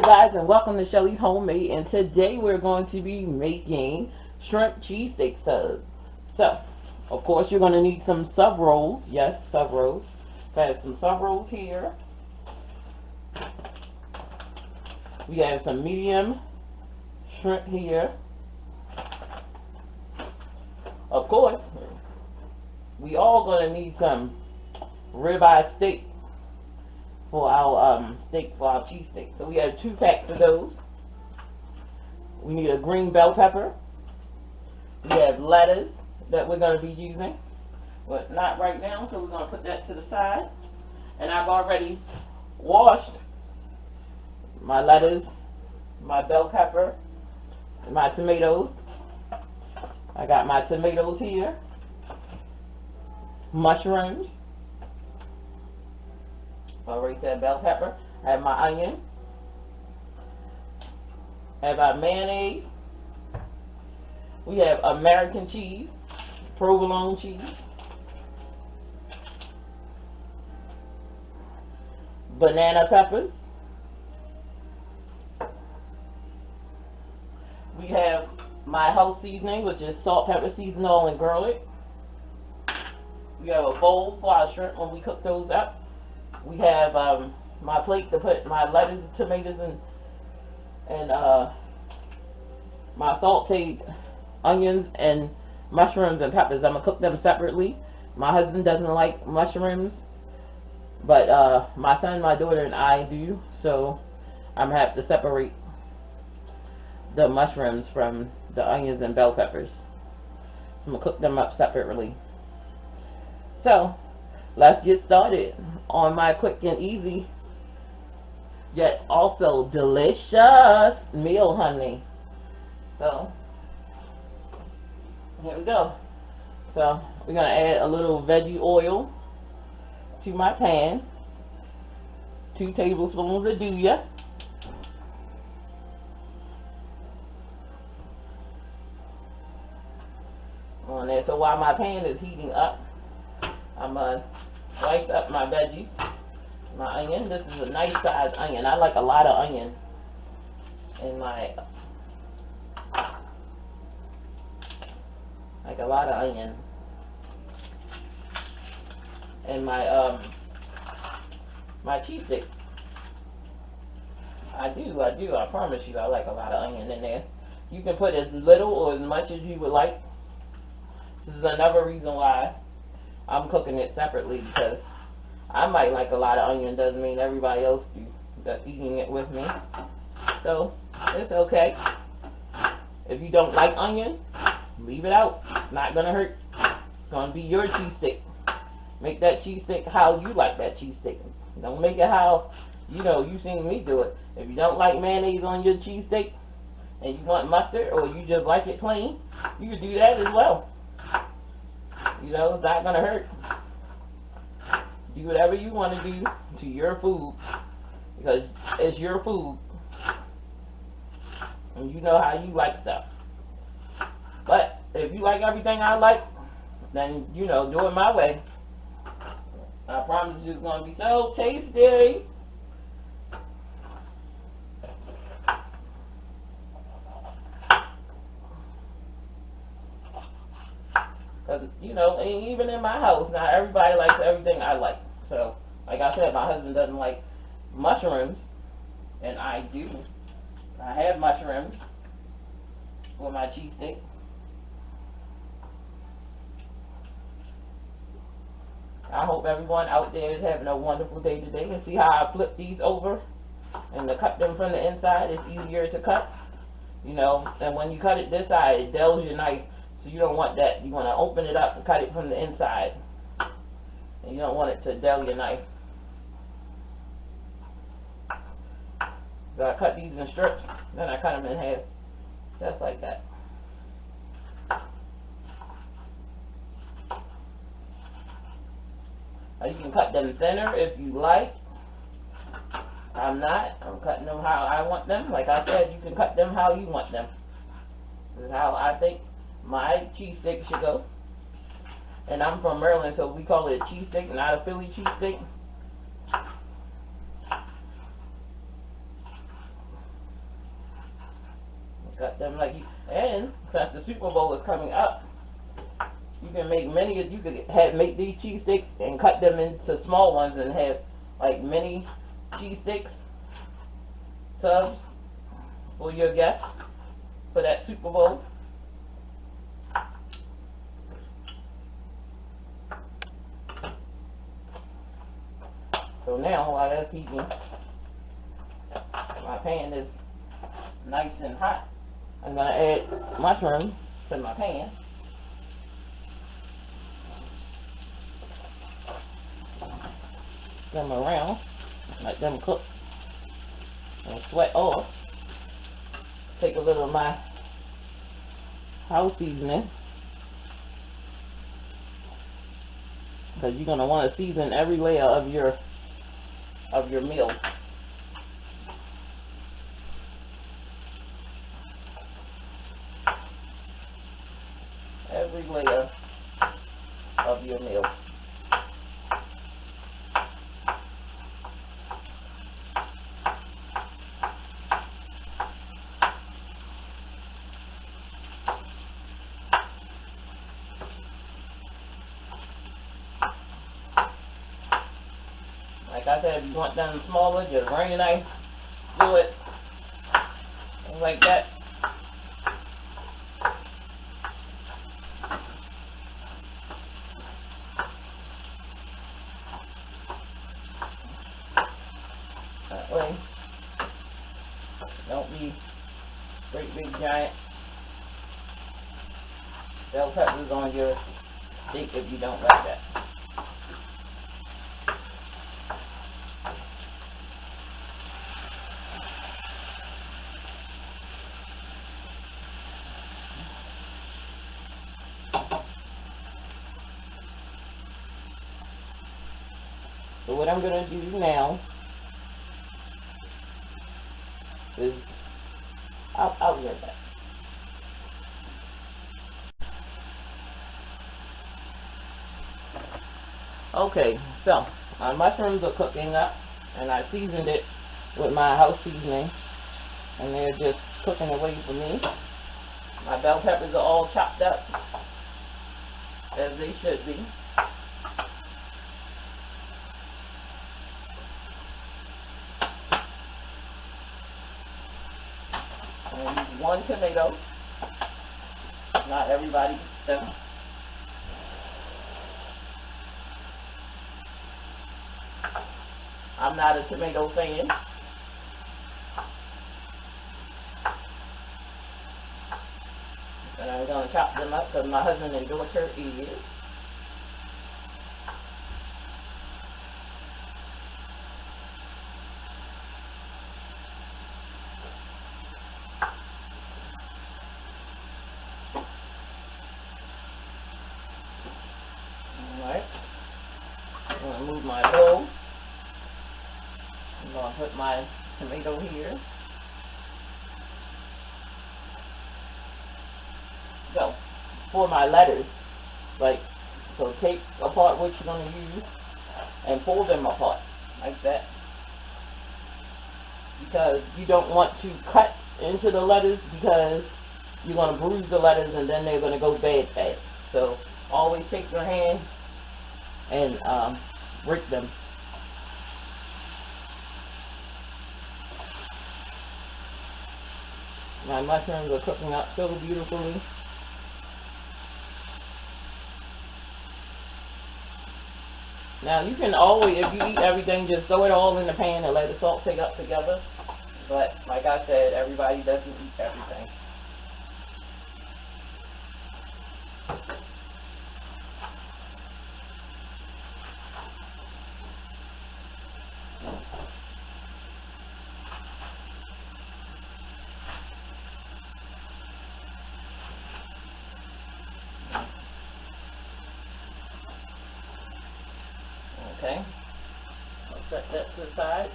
guys, and welcome to Shelly's Homemade, and today we're going to be making shrimp cheesesteak subs. So, of course, you're going to need some sub rolls. Yes, sub rolls. So I have some sub rolls here. We have some medium shrimp here. Of course, we all going to need some ribeye steak for our cheesesteak. So we have 2 packs of those. We need a green bell pepper. We have lettuce that we're going to be using. But not right now, so we're going to put that to the side. And I've already washed my lettuce, my bell pepper, and my tomatoes. I got my tomatoes here. Mushrooms. Already said bell pepper. I have my onion. I have our mayonnaise. We have American cheese, provolone cheese. Banana peppers. We have my house seasoning, which is salt, pepper, seasonal, and garlic. We have a bowl for our shrimp when we cook those up. We have my plate to put my lettuce, tomatoes, and my sauteed onions and mushrooms and peppers. I'm going to cook them separately. My husband doesn't like mushrooms, but my son, my daughter, and I do. So I'm going to have to separate the mushrooms from the onions and bell peppers. So I'm going to cook them up separately. So let's get started on my quick and easy, yet also delicious meal, honey. So, here we go. So, we're going to add a little veggie oil to my pan. 2 tablespoons of Dooya. On there. So, while my pan is heating up, I'm going to slice up my veggies. My onion. This is a nice sized onion. I like a lot of onion in my, my cheesesteak. I do. I promise you, I like a lot of onion in there. You can put as little or as much as you would like. This is another reason why I'm cooking it separately, because I might like a lot of onion, doesn't mean everybody else do that's eating it with me. So it's okay. If you don't like onion, leave it out. Not gonna hurt. It's gonna be your cheesesteak. Make that cheesesteak how you like that cheesesteak. Don't make it how you seen me do it. If you don't like mayonnaise on your cheesesteak and you want mustard, or you just like it plain, you can do that as well. It's not gonna hurt. Do whatever you want to do to your food, because it's your food, and you know how you like stuff. But if you like everything I like, then do it my way. I promise you, it's gonna be so tasty. Because, even in my house, not everybody likes everything I like. So, like I said, my husband doesn't like mushrooms, and I do. I have mushrooms with my cheesesteak. I hope everyone out there is having a wonderful day today. And see how I flip these over and to cut them from the inside, it's easier to cut. And when you cut it this side, it dulls your knife. So you don't want that. You want to open it up and cut it from the inside. And you don't want it to dull your knife. So I cut these in strips. Then I cut them in half. Just like that. Now you can cut them thinner if you like. I'm not. I'm cutting them how I want them. Like I said, you can cut them how you want them. This is how I think my cheesesteak should go. And I'm from Maryland, so we call it a cheesesteak, not a Philly cheesesteak. the Super Bowl is coming up, you can make make these cheese sticks and cut them into small ones and have like mini cheese sticks subs for your guests for that Super Bowl. So now while that's heating, my pan is nice and hot. I'm gonna add mushrooms to my pan. Them around, let them cook and sweat off. Take a little of my house seasoning, because you're gonna want to season every layer of your meal. Every layer of your meal. Like I said, if you want them smaller, just bring your knife, do it, like that. That way, don't be great big giant bell peppers on your steak if you don't like that. So what I'm going to do now is, I'll be right back. Okay, so my mushrooms are cooking up, and I seasoned it with my house seasoning, and they're just cooking away for me. My bell peppers are all chopped up, as they should be. I'm going to use 1 tomato. Not everybody eats them. I'm not a tomato fan. And I'm going to chop them up because my husband and daughter eat it. Alright. I'm going to move my bowl. I'm going to put my tomato here. So, for my lettuce, so take apart what you're going to use and pull them apart, like that. Because you don't want to cut into the lettuce because you're going to bruise the lettuce and then they're going to go bad fast. So, always take your hand and break them. My mushrooms are cooking up so beautifully. Now you can always, if you eat everything, just throw it all in the pan and let the salt take up together. But like I said, everybody doesn't eat everything. Okay, I'll set that to the side.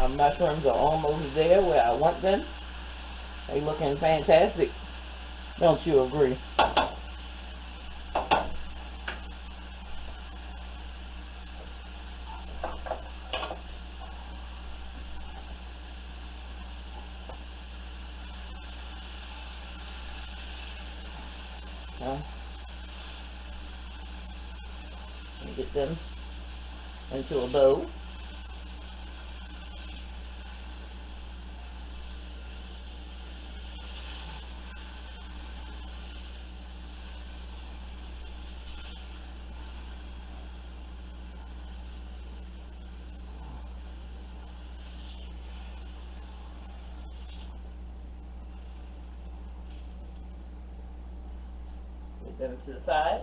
My mushrooms are almost there where I want them. They looking fantastic. Don't you agree? Get them into a bowl. Get them to the side.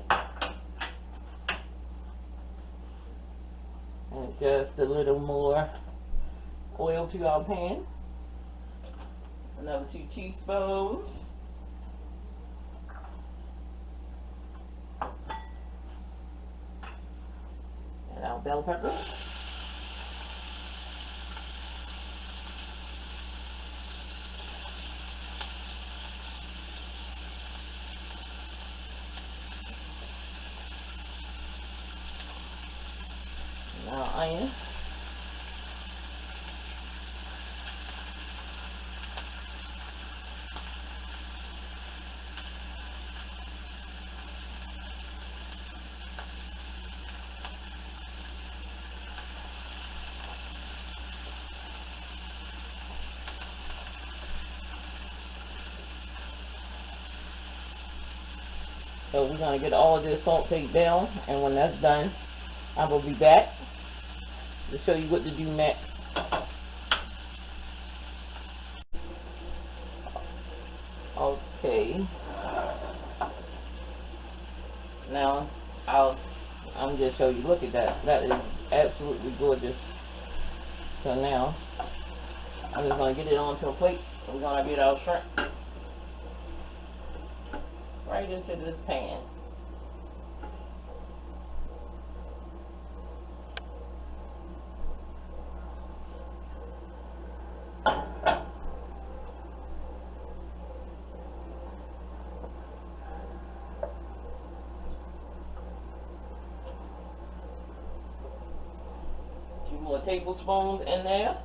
And just a little more oil to our pan. Another 2 teaspoons. And our bell pepper. Now onion. So we're going to get all of this sauteed down, and when that's done, I will be back to show you what to do next. Okay. Now I'm just show you. Look at that. That is absolutely gorgeous. So now I'm just gonna get it onto a plate. We're gonna get our shrimp right into this pan. More tablespoons in there.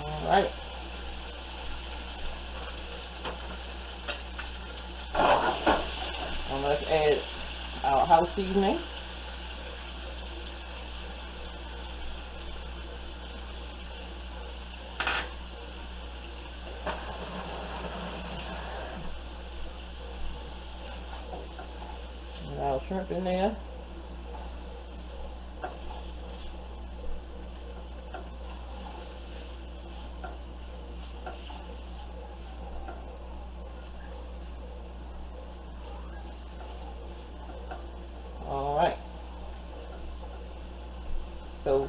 All right. Let's add our house seasoning. And our shrimp in there. Alright, so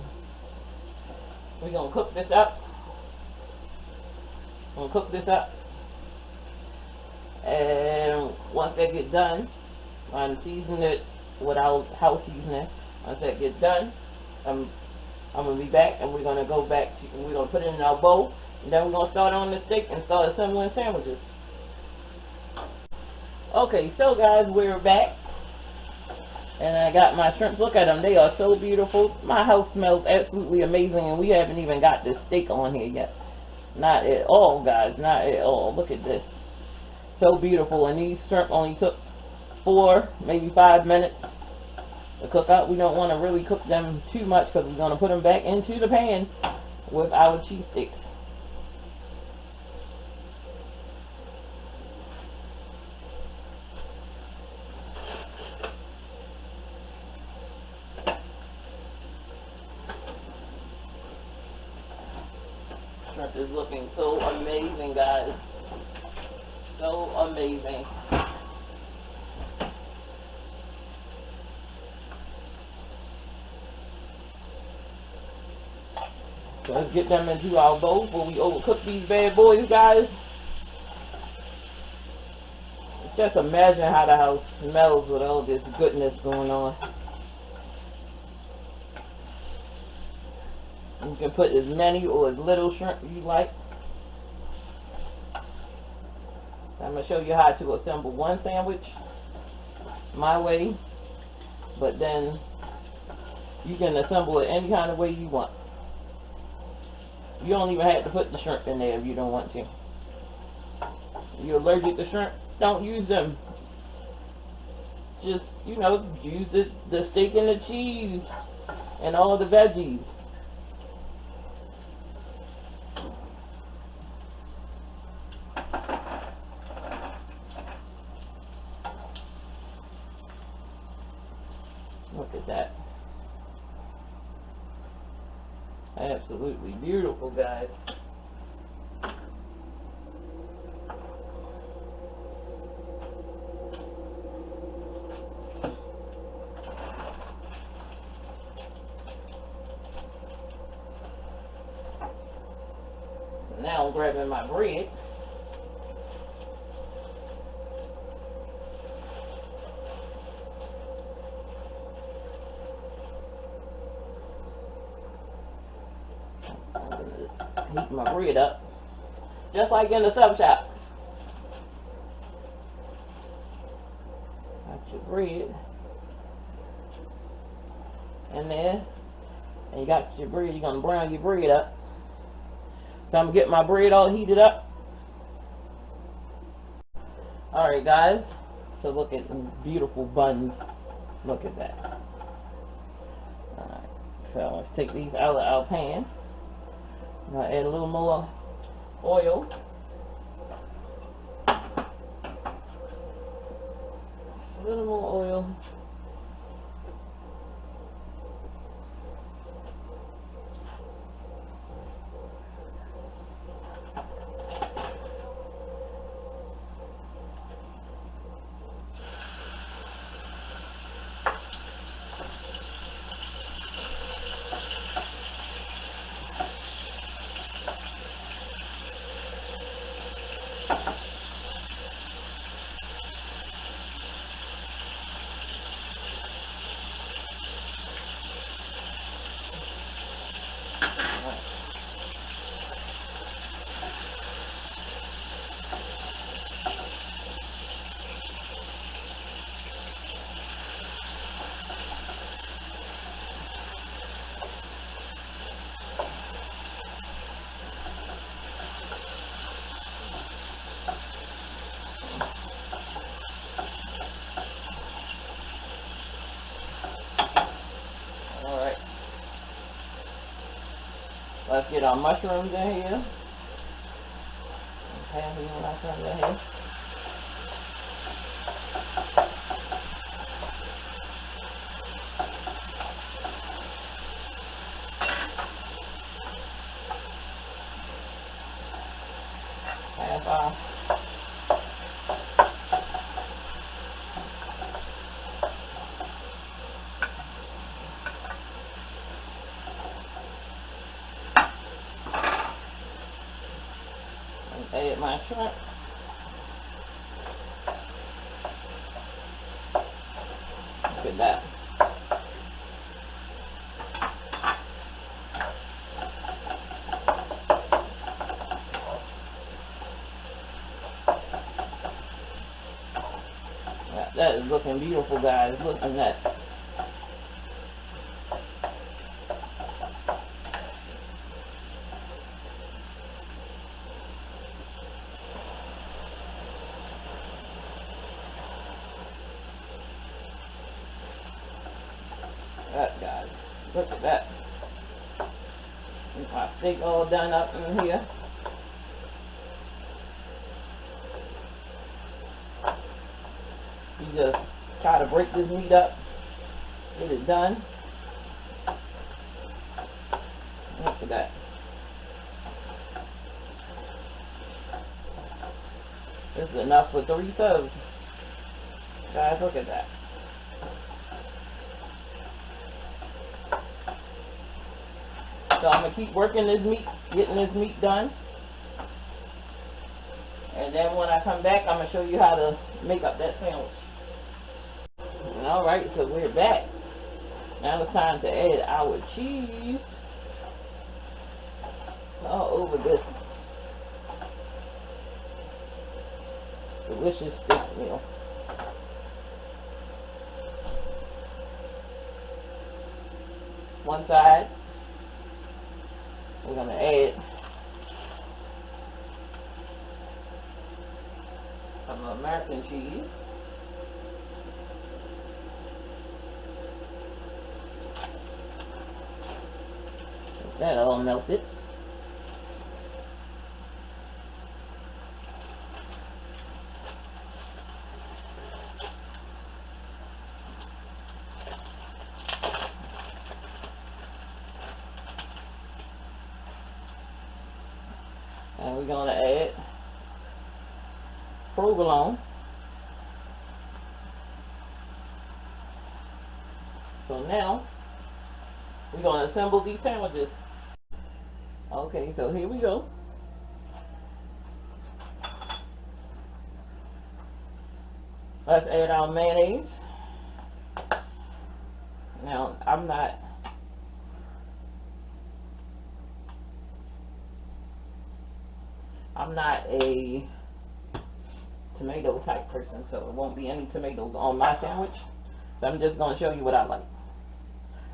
we're going to cook this up. And once that gets done, I'm going to season it with our house seasoning. Once that gets done, I'm going to be back, and we're going to go back to, we're going to put it in our bowl, and then we're going to start on the steak and start assembling sandwiches. Okay, so guys, we're back. And I got my shrimps. Look at them. They are so beautiful. My house smells absolutely amazing. And we haven't even got the steak on here yet. Not at all, guys. Not at all. Look at this. So beautiful. And these shrimp only took 4, maybe 5 minutes to cook up. We don't want to really cook them too much because we're going to put them back into the pan with our cheese sticks. Shrimp is looking so amazing, guys. So amazing. So let's get them into our bowl before we overcook these bad boys, guys. Just imagine how the house smells with all this goodness going on. You can put as many or as little shrimp you like. I'm going to show you how to assemble one sandwich my way, but then you can assemble it any kind of way you want. You don't even have to put the shrimp in there if you don't want to. If you're allergic to shrimp, don't use them. Just, you know, use the steak and the cheese and all the veggies. Look at that. Absolutely beautiful, guys. So now I'm grabbing my bread. Heat my bread up just like in the sub shop. Got your bread in there, and you got your bread. You're gonna brown your bread up. So I'm gonna get my bread all heated up. Alright, guys, so look at the beautiful buns. Look at that. Alright, so let's take these out of our pan. I'll add a little more oil. A little more oil. Alright. Let's get our mushrooms in here. Okay, these mushrooms in here. Half off. Add my shrimp. Look at that. That is looking beautiful, guys. Look at that. That, guys. Look at that. My steak all done up in here. You just try to break this meat up, get it done. Look at that. This is enough for 3 subs. Guys, look at that. So I'm going to keep working this meat, getting this meat done. And then when I come back, I'm going to show you how to make up that sandwich. Alright, so we're back. Now it's time to add our cheese all over this delicious steak meal. One side, we're going to add some American cheese. Get that all melted. And we're going to add provolone. So now we're going to assemble these sandwiches. Okay, so here we go. Let's add our mayonnaise. Now I'm not a tomato type person, so it won't be any tomatoes on my sandwich. So I'm just going to show you what I like.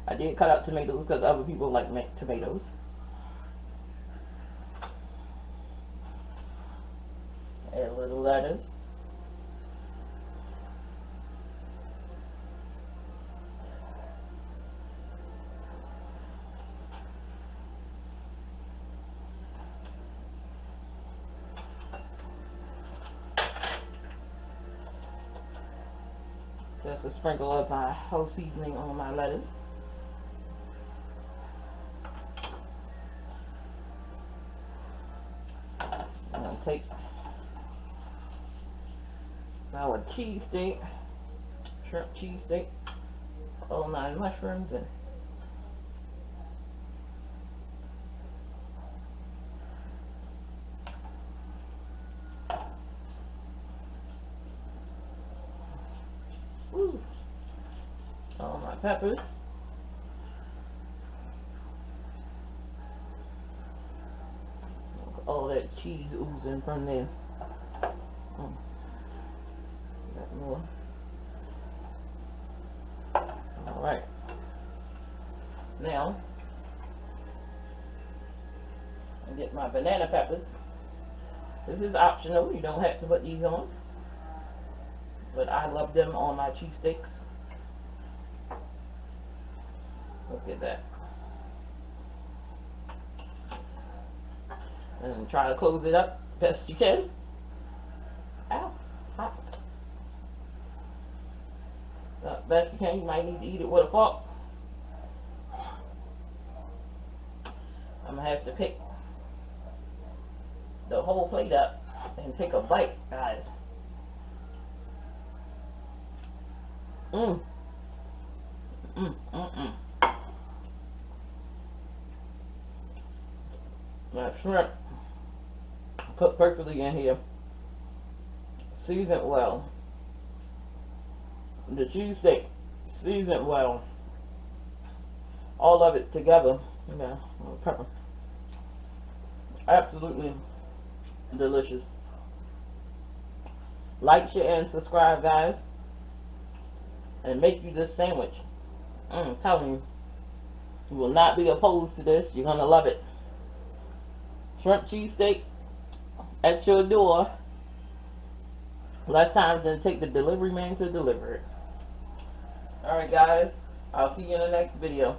I did cut out tomatoes because other people like tomatoes. Add a little lettuce. Just a sprinkle of my whole seasoning on my lettuce. I'm going to take our cheese steak, shrimp cheese steak, all 9 mushrooms, and all my peppers. All that cheese oozing from there. Got more. Alright. Now, I get my banana peppers. This is optional. You don't have to put these on. But I love them on my cheesesteaks. Look at that. And try to close it up best you can. Ow, hot. Best you can. You might need to eat it with a fork. I'm going to have to pick the whole plate up and take a bite, guys. My shrimp cooked perfectly in here, seasoned well. The cheesesteak seasoned well. All of it together. Yeah, pepper. Absolutely delicious. Like, share, and subscribe, guys. And make you this sandwich. I'm telling you, you will not be opposed to this. You're gonna love it. Shrimp cheesesteak at your door. Less time than take the delivery man to deliver it. Alright guys, I'll see you in the next video.